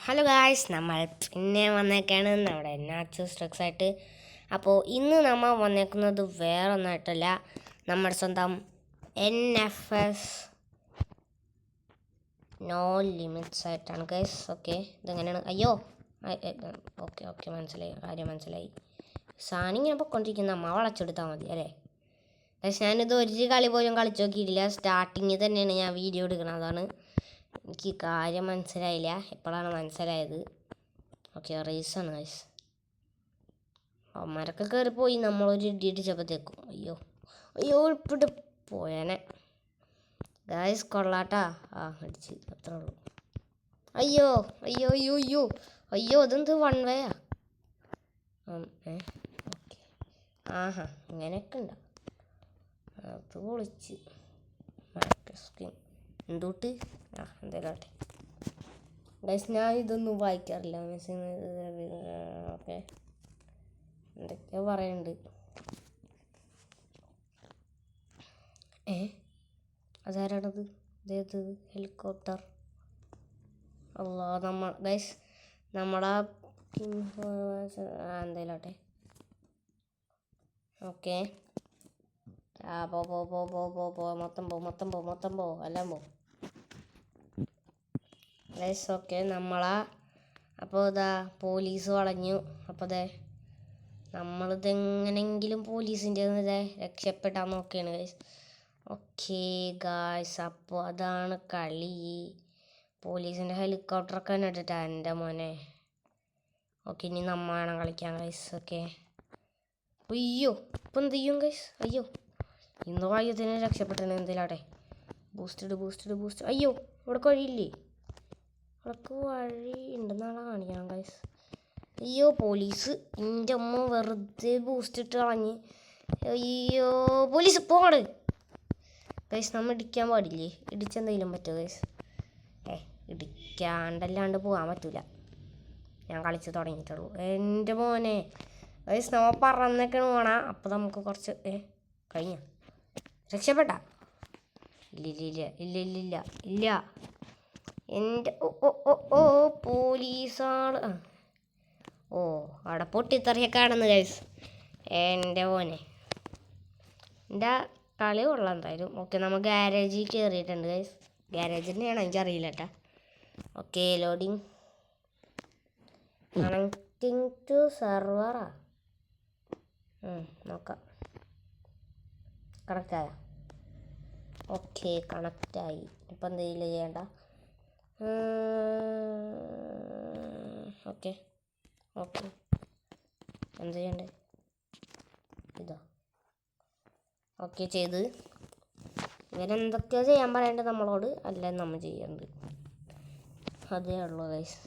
Hello guys, നമ്മൾ പിന്നെ വന്നേക്കാണ് നമ്മുടെ നാച്ചു സ്ട്രക്സ് ആയിട്ട്. അപ്പോൾ ഇന്ന് നമ്മൾ വന്നേക്കുന്നത് വേറെ ഒന്നായിട്ടല്ല, നമ്മുടെ സ്വന്തം NFS നോ ലിമിറ്റ്സ് ആയിട്ടാണ് ഗൈസ്. ഓക്കെ, ഇതെങ്ങനെയാണ്? അയ്യോ, ഓക്കെ കാര്യം മനസ്സിലായി. സാധനം ഇങ്ങനെ പൊയ്ക്കൊണ്ടിരിക്കുന്ന അമ്മ വളച്ചെടുത്താൽ മതി അല്ലേ ഗൈസ്. ഞാനിത് ഒരു കളി പോലും കളിച്ചു നോക്കിയിട്ടില്ല. സ്റ്റാർട്ടിങ്ങിൽ തന്നെയാണ് ഞാൻ വീഡിയോ എടുക്കുന്നത്. അതാണ് എനിക്ക് കാര്യം മനസ്സിലായില്ല. എപ്പോഴാണ് മനസ്സിലായത്? Okay, റേസാണ് guys. അവന്മാരൊക്കെ കയറിപ്പോയി. നമ്മളൊരു ഇടി ഇടിച്ചപ്പോഴത്തേക്കും അയ്യോ ഇപ്പിട്ട് പോയേനെ ഗൈസ്. കൊള്ളാട്ടാ. അടിച്ച് അത്രേ ഉള്ളൂ. അയ്യോ അയ്യോ അയ്യോ അയ്യോ അയ്യോ ഇതെന്ത് വൺ വേയാ? ഓക്കെ, ഇങ്ങനെയൊക്കെ ഉണ്ടാ. അത് പൊളിച്ച് സ്കിൻ എന്തോട്ട് എന്തായാലും ആട്ടെ ഗൈസ്. ഞാൻ ഇതൊന്നും വായിക്കാറില്ല. ഓക്കെ, എന്തൊക്കെയോ പറയുന്നുണ്ട്. അതാരാണത്? ഇതേത് ഹെലികോപ്റ്റർ? അല്ല ഗൈസ്, നമ്മളാ എന്തായാലും ആട്ടെ. ഓക്കെ, പോ മൊത്തം പോ എല്ലാം പോ ഗൈസ്. ഓക്കെ, അപ്പോൾ ഇതാ പോലീസ് വളഞ്ഞു. അപ്പോൾ അതെ നമ്മളിതെങ്ങനെങ്കിലും പോലീസിൻ്റെ ഇതേ രക്ഷപ്പെടാൻ നോക്കുകയാണ് ഗൈസ്. ഓക്കെ ഗൈസ്, അപ്പോൾ അതാണ് കളി. പോലീസിൻ്റെ ഹെലികോപ്റ്ററൊക്കെ കണ്ടിട്ടാ എൻ്റെ മോനെ. ഓക്കെ, ഇനി നമ്മാണ് കളിക്കാൻ ഗൈസ്. ഓക്കെ, അയ്യോ ഇപ്പം എന്ത് ചെയ്യും ഗൈസ്? അയ്യോ ഇന്ന് ഭാഗ്യത്തിന് രക്ഷപ്പെട്ടാണ്. എന്തെങ്കിലാട്ടെ. ബൂസ്റ്റ്. അയ്യോ ഇവിടെ വഴിയില്ലേ? ഇവിടക്ക് വഴി ഉണ്ടെന്നാണ് കാണിക്കണം ഗൈസ്. അയ്യോ പോലീസ് എൻ്റെ അമ്മ വെറുതെ ബൂസ്റ്റ് ഇട്ട് കളഞ്ഞ്. അയ്യോ പോലീസ് പോട് ഗൈസ്. നമ്മൾ ഇടിക്കാൻ പാടില്ലേ? ഇടിച്ചെന്തെങ്കിലും പറ്റുമോ ഗൈസ്? ഇടിക്കാണ്ടല്ലാണ്ട് പോകാൻ പറ്റൂല. ഞാൻ കളിച്ച് തുടങ്ങിയിട്ടുള്ളൂ എൻ്റെ മോനെ ഗൈസ്. നമ്മ പറന്നൊക്കെയാണ് പോണാ. അപ്പോൾ നമുക്ക് കുറച്ച് കഴിഞ്ഞ രക്ഷപ്പെട്ട ഇല്ല എൻ്റെ ഓ പോലീസാള്. അവിടെ പൊട്ടിത്തെറിയൊക്കെ ആണെന്ന് ഗൈസ്. എൻ്റെ മോനെ എൻ്റെ കളി കൊള്ളാം എന്തായാലും. ഓക്കെ, നമ്മൾ ഗാരേജിൽ കയറിയിട്ടുണ്ട് ഗൈസ്. ഗാരേജ് തന്നെയാണ്, എനിക്കറിയില്ല കേട്ടാ. ഓക്കെ, ലോഡിങ് കണക്റ്റിംഗ് ടു സെർവറാ. നോക്കാം. കണക്റ്റായ? ഓക്കെ, കണക്റ്റായി. ഇപ്പം എന്തെങ്കിലും ചെയ്യണ്ട. ഓക്കെ എന്ത് ചെയ്യണ്ടേ? ഇതോ ഓക്കെ ചെയ്ത്. ഇവരെന്തൊക്കെയോ ചെയ്യാൻ പറയേണ്ടത് നമ്മളോട്, അല്ല നമ്മൾ ചെയ്യേണ്ടത്. അതേ ഉള്ളൂ guys.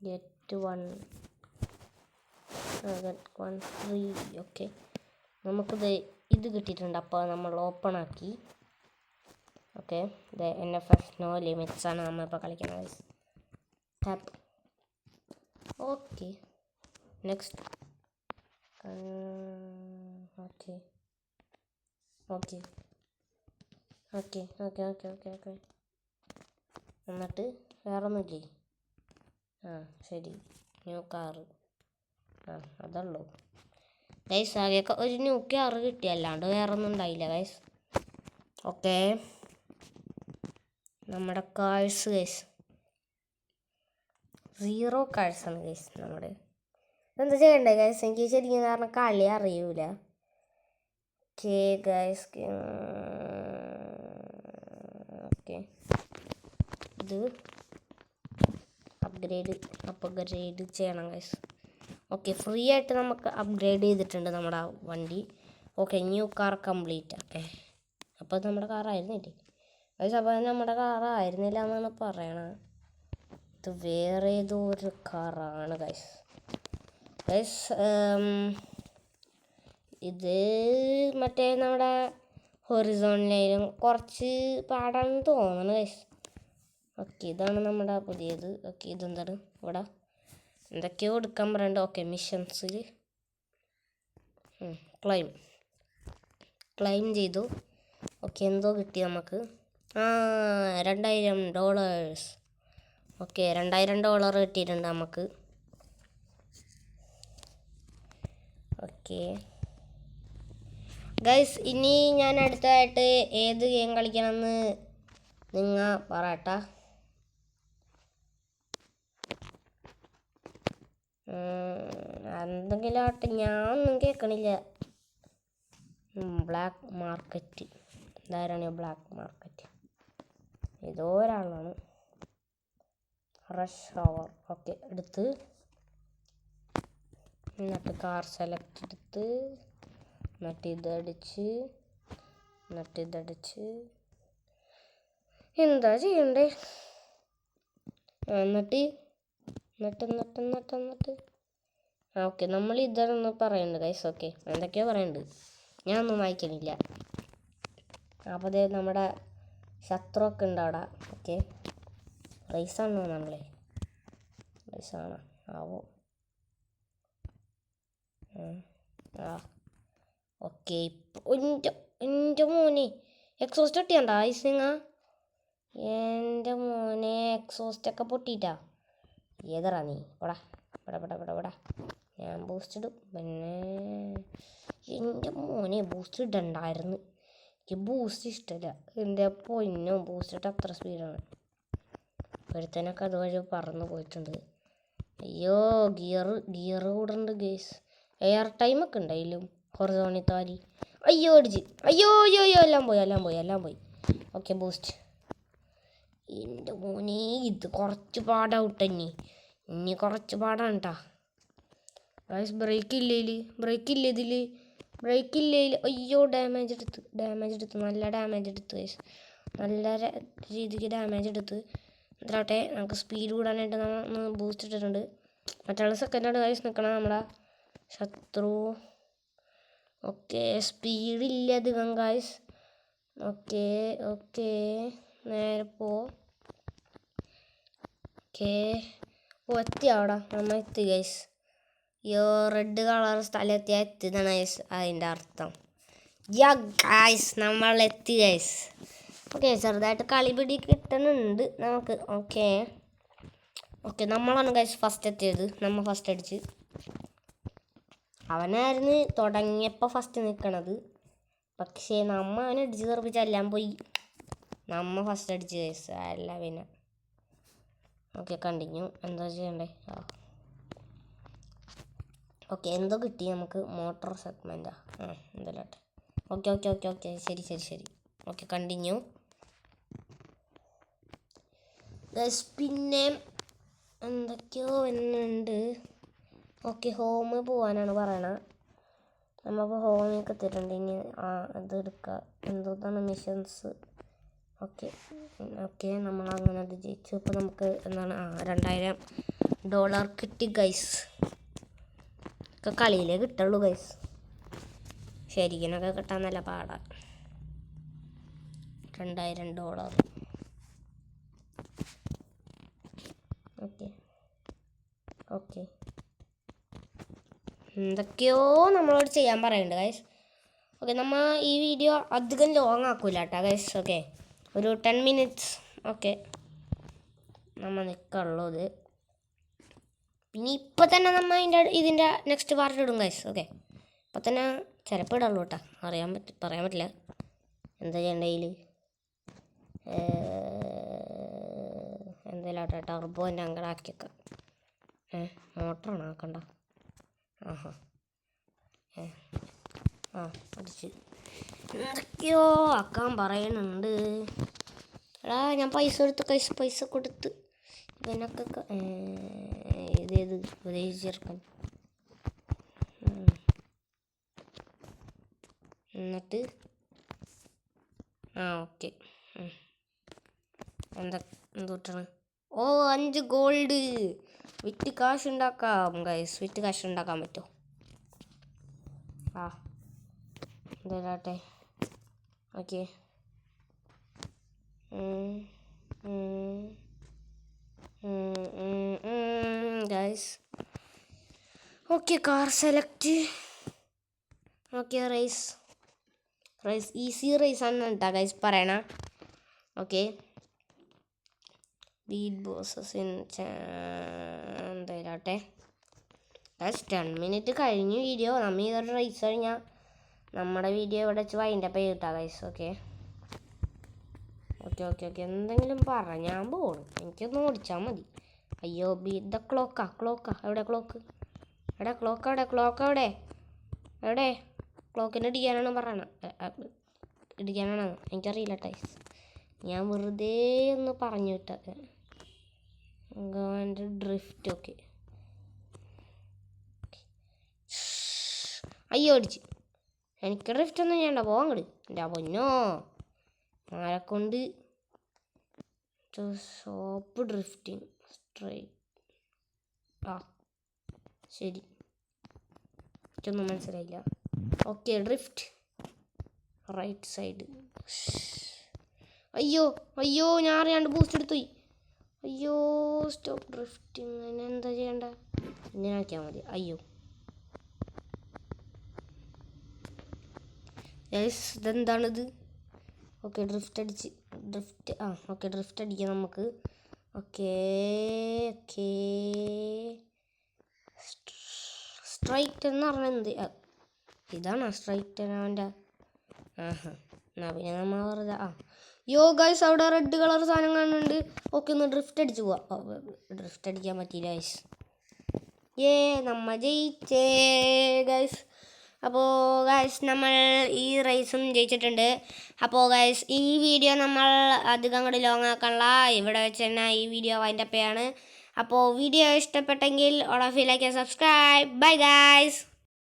Get one free. Okay, നമുക്കിത് ഇത് കിട്ടിയിട്ടുണ്ട്. അപ്പോൾ നമ്മൾ ഓപ്പൺ ആക്കി. ഓക്കെ, ഇത് NFS നോ ലിമിറ്റ്സ് ആണ് നമ്മളിപ്പോൾ കളിക്കുന്നത് guys. Tap. Okay, next. Okay എന്നിട്ട് വേറൊന്നുമില്ലേ? ശരി, ന്യൂ കാറ്. അതുള്ളൂ ഗൈസ്. ആകെയൊക്കെ ഒരു ന്യൂ കാറ് കിട്ടി, അല്ലാണ്ട് വേറൊന്നും ഉണ്ടായില്ല ഗൈസ്. ഓക്കെ, നമ്മുടെ കാഴ്സ് ഗൈസ് 0 കാഴ്സാണ് ഗൈസ് നമ്മുടെ. ഇതെന്താ ചെയ്യണ്ടേ ഗൈസ്? എനിക്ക് ശരിക്കും കാരണം കളി അറിയൂല. ഓക്കെ ഗൈസ്, ഓക്കെ ഇത് അപ്ഗ്രേഡ് ചെയ്യണം ഗൈസ്. ഓക്കെ, ഫ്രീ ആയിട്ട് നമുക്ക് അപ്ഗ്രേഡ് ചെയ്തിട്ടുണ്ട് നമ്മുടെ വണ്ടി. Okay, new car complete. Okay, അപ്പോൾ നമ്മുടെ കാറായിരുന്നില്ലേ ഗൈസ്? അപ്പോൾ നമ്മുടെ കാറായിരുന്നില്ല എന്നാണ് പറയണത്. ഇത് വേറെ ഏതോ ഒരു കാറാണ് ഗൈസ്. ഇത് മറ്റേ നമ്മുടെ ഹൊറിസോണിലും കുറച്ച് പാടാണെന്ന് തോന്നുന്നു ഗൈസ്. ഓക്കെ, ഇതാണ് നമ്മുടെ പുതിയത്. ഓക്കെ, ഇതെന്താണ് ഇവിടെ എന്തൊക്കെയോ എടുക്കാൻ പറയണ്ട. ഓക്കെ, മിഷൻസിൽ ക്ലൈം ചെയ്തു. ഓക്കെ, എന്തോ കിട്ടി നമുക്ക്. $2000. ഓക്കെ $2000 കിട്ടിയിട്ടുണ്ട് നമുക്ക്. ഓക്കെ ഗൈസ്, ഇനി ഞാൻ അടുത്തതായിട്ട് ഏത് ഗെയിം കളിക്കണമെന്ന് നിങ്ങൾ പറയട്ടാ. എന്തെങ്കിലും ആട്ടെ, ഞാനൊന്നും കേൾക്കണില്ല. Black market. ഇതാരാണ് ബ്ലാക്ക് മാർക്കറ്റ്? ഏതോ ഒരാളാണ്. Rush hour. ഓക്കെ എടുത്ത്, എന്നിട്ട് കാർ സെലക്ട് എടുത്ത്, എന്നിട്ട് ഇതടിച്ച്, എന്നിട്ട് ഇതടിച്ച്, എന്താ ചെയ്യണ്ടേ? എന്നിട്ട് ഓക്കെ നമ്മൾ ഇതൊന്ന് പറയുന്നുണ്ട് ഗൈസ്. ഓക്കെ എന്തൊക്കെയോ പറയുന്നുണ്ട്, ഞാനൊന്നും വായിക്കണില്ല. അപ്പോൾ അതേ നമ്മുടെ ശത്രുവൊക്കെ ഉണ്ട് അവിടെ. ഓക്കെ റൈസാണോ നമ്മളെ? റൈസാണോ ആവോ? ഓക്കെ എൻ്റെ മോനെ എക്സോസ്റ്റ് പൊട്ടിയാണ്ടാ ഐസിങ്ങ? എൻ്റെ മോനെ എക്സോസ്റ്റൊക്കെ പൊട്ടിയിട്ടാ. ഏതറാ നീ? ഇവിടെ ഞാൻ ബൂസ്റ്റ് ഇടും. പിന്നെ എൻ്റെ മോനെ ബൂസ്റ്റ് ഇടണ്ടായിരുന്നു. എനിക്ക് ബൂസ്റ്റ് ഇഷ്ടമില്ല. എൻ്റെ പൊന്നോ, ബൂസ്റ്റ് ഇട്ട് അത്ര സ്പീഡാണ്. ഒരുത്തനൊക്കെ അതുവഴി പറന്ന് പോയിട്ടുണ്ട്. അയ്യോ ഗിയർ കൂടുന്നുണ്ട് ഗേസ്. എയർ ടൈമൊക്കെ ഉണ്ടായാലും ഹൊറിസോണി താരി. അയ്യോ അടിച്ച്. അയ്യോ എല്ലാം പോയി. Okay boost. എൻ്റെ മോനെ ഇത് കുറച്ച് പാടാവട്ടെ. ഇനി കുറച്ച് പാടാണ് കേട്ടാ ഗൈസ്. ബ്രേക്ക് ഇല്ല ഇതിൽ. അയ്യോ ഡാമേജ് എടുത്ത് നല്ല ഡാമേജ് എടുത്ത് ഗൈസ്. നല്ല രീതിക്ക് ഡാമേജ് എടുത്ത്. എന്താട്ടെ നമുക്ക് സ്പീഡ് കൂടാനായിട്ട് നമ്മൾ ബൂസ്റ്റ് ഇട്ടിട്ടുണ്ട്. മറ്റുള്ള സെക്കൻഡാണ് ഗൈസ് നിൽക്കണം നമ്മുടെ ശത്രു. ഓക്കെ സ്പീഡില്ല അധികം ഗൈസ്. ഓക്കെ നേരെ പോ. ഓക്കെ എത്തി അവിടെ നമ്മൾ എത്തി ഗൈസ്. റെഡ് കളർ സ്ഥലത്ത് എത്തിയതാണ് ഗൈസ് അതിൻ്റെ അർത്ഥം. ഗൈസ് നമ്മൾ എത്തി ഗൈസ്. ഓക്കെ ചെറുതായിട്ട് കളിപിടി കിട്ടുന്നുണ്ട് നമുക്ക്. ഓക്കെ നമ്മളാണ് ഗൈസ് ഫസ്റ്റ് എത്തിയത്. നമ്മൾ ഫസ്റ്റ് അടിച്ച്. അവനായിരുന്നു തുടങ്ങിയപ്പോൾ ഫസ്റ്റ് നിൽക്കണത്. പക്ഷേ അവനെ അടിച്ച് തെറിപ്പിച്ച് എല്ലാം പോയി. നമ്മൾ ഫസ്റ്റ് അടിച്ച് ഗൈസ്. അല്ല പിന്നെ ഓക്കെ കണ്ടിന്യൂ. എന്താ ചെയ്യണ്ടേ? ഓക്കെ എന്തോ കിട്ടി നമുക്ക്. മോട്ടോർ സെഗ്മെൻറ്റാ എന്തായാലും. ഓക്കെ ശരി. Okay continue guys. പിന്നെ എന്തൊക്കെയോ വരുന്നുണ്ട്. ഓക്കെ ഹോമിൽ പോകാനാണ് പറയണത്. നമ്മളിപ്പോൾ ഹോമിലേക്ക് എത്തിയിട്ടുണ്ട്. ഇനി ഇതെടുക്കുക. എന്തോന്നാണ് മിഷൻസ്. ഓക്കെ നമ്മളങ്ങനെ അത് ജയിച്ചു. ഇപ്പോൾ നമുക്ക് എന്താണ് $2000 കിട്ടി ഗൈസ്. ഒക്കെ കളിയിലേ കിട്ടുള്ളൂ ഗൈസ്. ശരിക്കിനൊക്കെ കിട്ടാൻ നല്ല പാടാണ്. $2000. ഓക്കെ എന്തൊക്കെയോ നമ്മളോട് ചെയ്യാൻ പറയുന്നുണ്ട് ഗൈസ്. ഓക്കെ നമ്മൾ ഈ വീഡിയോ അധികം ലോങ് ആക്കൂല കേട്ടോ ഗൈസ്. ഓക്കെ ഒരു 10 minutes ഓക്കെ നമ്മൾ നിൽക്കുള്ളൂ. ഇത് പിന്നെ ഇപ്പം തന്നെ നമ്മൾ ഇതിൻ്റെ നെക്സ്റ്റ് പാർട്ട് ഇടും ഗൈസ്. ഓക്കെ ഇപ്പം തന്നെ ചിലപ്പോൾ ഇടുള്ളൂ കേട്ടോ. പറയാൻ പറ്റില്ല എന്താ ചെയ്യണ്ടതിൽ. എന്തായാലും ആട്ടെ ടർബോൻ്റെ അങ്ങോട്ട് ആക്കിയേക്കാം. മോട്ടറാണ് ആക്കണ്ട. അടിച്ച് എന്തൊക്കെയോ ആക്കാൻ പറയുന്നുണ്ട്. എടാ ഞാൻ പൈസ കൊടുത്ത് ഇവനൊക്കെ ഇതേത് ഉപദേശിച്ച് ചേർക്കാൻ. എന്നിട്ട് ഓക്കെ എന്തൊട്ടാണ്? 5 ഗോൾഡ് വിറ്റ് കാശ് ഉണ്ടാക്കാം ഗൈസ്. വിറ്റ് കാശ് ഉണ്ടാക്കാൻ പറ്റുമോ? എന്താട്ടെ okay guys. Okay car select. Okay race easy race ആണ് കേട്ടോ ഗൈസ് പറയണ. ഓക്കെ ബീറ്റ് ബോസസ് എന്തായാലാട്ടെ 10 മിനിറ്റ് കഴിഞ്ഞു വീഡിയോ. നമ്മൾ ഇതൊരു റേസ് കഴിഞ്ഞാൽ നമ്മുടെ വീഡിയോ ഇവിടെ വെച്ച് വൈൻഡപ്പ് ചെയ്തിട്ടാ guys. Okay okay okay okay എന്തെങ്കിലും പറഞ്ഞാൽ പോകണം, എനിക്കൊന്ന് ഓടിച്ചാൽ മതി. അയ്യോ ബീറ്റ് ദ ക്ലോക്കാ. എവിടെ ക്ലോക്ക്? എവിടെ ക്ലോക്കിൻ്റെ ഇടിക്കാനാണ് പറയണത്. ഇടിക്കാനാണ് എനിക്കറിയില്ല ടൈസ്, ഞാൻ വെറുതെ ഒന്ന് പറഞ്ഞു വിട്ടത്. ഡ്രിഫ്റ്റ്. ഓക്കെ അയ്യോ അടിച്ച്. എനിക്ക് ഡ്രിഫ്റ്റ് ഒന്നും ചെയ്യണ്ട, പോകാൻ കടി എൻ്റെ പൊന്നോ. ആരെക്കൊണ്ട് ഷോപ്പ് ഡ്രിഫ്റ്റിങ് സ്ട്രൈറ്റ്. ശരി, എനിക്കൊന്നും മനസ്സിലായില്ല. Okay drift right side. അയ്യോ ഞാൻ അറിയാണ്ട് ബൂസ്റ്റ് എടുത്തു. അയ്യോ സ്റ്റോപ്പ് ഡ്രിഫ്റ്റിങ്. അതിന് എന്താ ചെയ്യണ്ട? ഇങ്ങനെ ആക്കിയാൽ മതി. അയ്യോ ഇതെന്താണിത്? ഓക്കെ ഡ്രിഫ്റ്റ് അടിക്കാം നമുക്ക്. ഓക്കെ സ്ട്രൈറ്റ് എന്ന് പറഞ്ഞാൽ എന്ത്? ഇതാണോ സ്ട്രൈറ്റ്? അവൻ്റെ എന്നാ പിന്നെ നമ്മൾ വെറുതെ യോ ഗൈസ് അവിടെ റെഡ് കളർ സാധനം കാണുന്നുണ്ട്. ഓക്കെ ഒന്ന് ഡ്രിഫ്റ്റ് അടിച്ച് പോവാം. ഡ്രിഫ്റ്റ് അടിക്കാൻ പറ്റിയില്ല ഗൈസ്. നമ്മ ജയിച്ചേ ഗൈസ്. അപ്പോൾ ഗൈസ് നമ്മൾ ഈ റേസും ജയിച്ചിട്ടുണ്ട്. അപ്പോൾ ഗൈസ് ഈ വീഡിയോ നമ്മൾ അധികം കൂടി ലോങ് ആക്കാനുള്ള ഇവിടെ വെച്ച് തന്നെ ഈ വീഡിയോ വൈൻഡപ്പ് ചെയ്യാണ്. അപ്പോൾ വീഡിയോ ഇഷ്ടപ്പെട്ടെങ്കിൽ all of you like and subscribe. Bye guys.